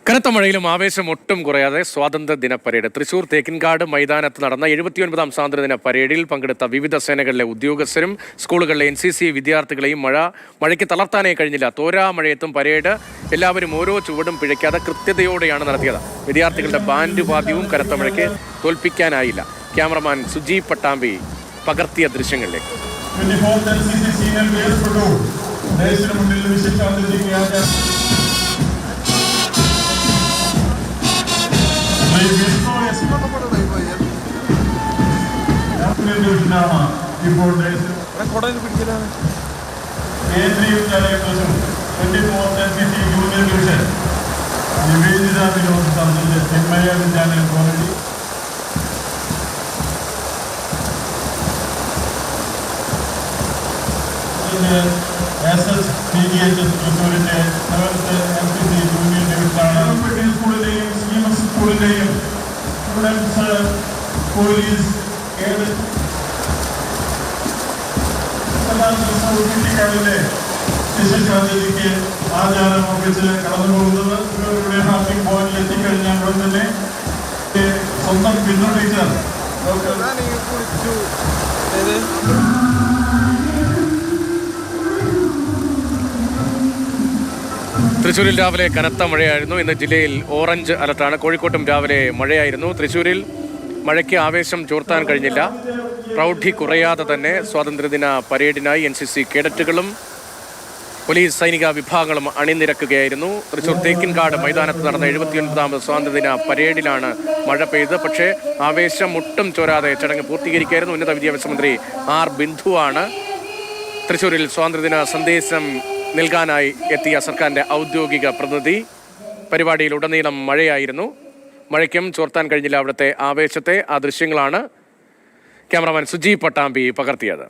കനത്ത മഴയിലും ആവേശം ഒട്ടും കുറയാതെ സ്വാതന്ത്ര്യ ദിന പരേഡ് തൃശൂർ തേക്കിൻകാട് മൈതാനത്ത് നടന്ന 79ാം സ്വാതന്ത്ര്യദിന പരേഡിൽ പങ്കെടുത്ത വിവിധ സേനകളിലെ ഉദ്യോഗസ്ഥരും സ്കൂളുകളിലെ NCC വിദ്യാർത്ഥികളെയും മഴയ്ക്ക് തളർത്താനേ കഴിഞ്ഞില്ല. തോരാ മഴയത്തും പരേഡ് എല്ലാവരും ഓരോ ചുവടും പിഴയ്ക്കാതെ കൃത്യതയോടെയാണ് നടത്തിയത്. വിദ്യാർത്ഥികളുടെ ബാൻഡ് വാദ്യവും കനത്ത മഴയ്ക്ക് തോൽപ്പിക്കാനായില്ല. ക്യാമറമാൻ സുജി പട്ടാമ്പി പകർത്തിയ ദൃശ്യങ്ങളിലേക്ക്. ഇപ്പോൾ കേന്ദ്രീയ വിദ്യാലയങ്ങളും 24th NCC junior division Nivedita Vinod സർജന്റെ ചെന്മയ വിദ്യാലയ കോളേജ് SSPDHS തൃശ്ശൂരിന്റെ 7th NCC ജൂനിയർ ഡിവിഷനാണ്. സ്കൂളിലെയും CMS സ്കൂളിലെയും സ്റ്റുഡൻസ് പോലീസ് കുട്ടിക്കാടിലെ ശിശുശാന്തിക്ക് ആചാരം ഒപ്പിച്ച് കടന്നു പോകുന്നത് ഇവരുടെ ഹാപ്പിംഗ് പോയിന്റിൽ എത്തിക്കഴിഞ്ഞാൽ ഉടൻ തന്നെ സ്വന്തം പിന്തുണ ടീച്ചർ തൃശ്ശൂരിൽ രാവിലെ കനത്ത മഴയായിരുന്നു. ഇന്ന് ജില്ലയിൽ ഓറഞ്ച് അലർട്ടാണ്. കോഴിക്കോട്ടും രാവിലെ മഴയായിരുന്നു. തൃശ്ശൂരിൽ മഴയ്ക്ക് ആവേശം ചോർത്താൻ കഴിഞ്ഞില്ല. പ്രൗഢി കുറയാതെ തന്നെ സ്വാതന്ത്ര്യദിന പരേഡിനായി NCC കേഡറ്റുകളും പോലീസ് സൈനിക വിഭാഗങ്ങളും അണിനിരക്കുകയായിരുന്നു. തൃശ്ശൂർ തേക്കിൻകാട് മൈതാനത്ത് നടന്ന 79ാം സ്വാതന്ത്ര്യദിന പരേഡിലാണ് മഴ പെയ്ത്. പക്ഷേ ആവേശം ഒട്ടും ചോരാതെ ചടങ്ങ് പൂർത്തീകരിക്കുകയായിരുന്നു. ഉന്നത വിദ്യാഭ്യാസ മന്ത്രി R ബിന്ദുവാണ് തൃശ്ശൂരിൽ സ്വാതന്ത്ര്യദിന സന്ദേശം നൽകാനായി എത്തിയ സർക്കാരിൻ്റെ ഔദ്യോഗിക പ്രതിനിധി. പരിപാടിയിൽ ഉടനീളം മഴയായിരുന്നു. മഴയ്ക്കും ചോർത്താൻ കഴിഞ്ഞില്ല അവിടുത്തെ ആവേശത്തെ. ആ ദൃശ്യങ്ങളാണ് ക്യാമറമാൻ സുജി പട്ടാമ്പി പകർത്തിയത്.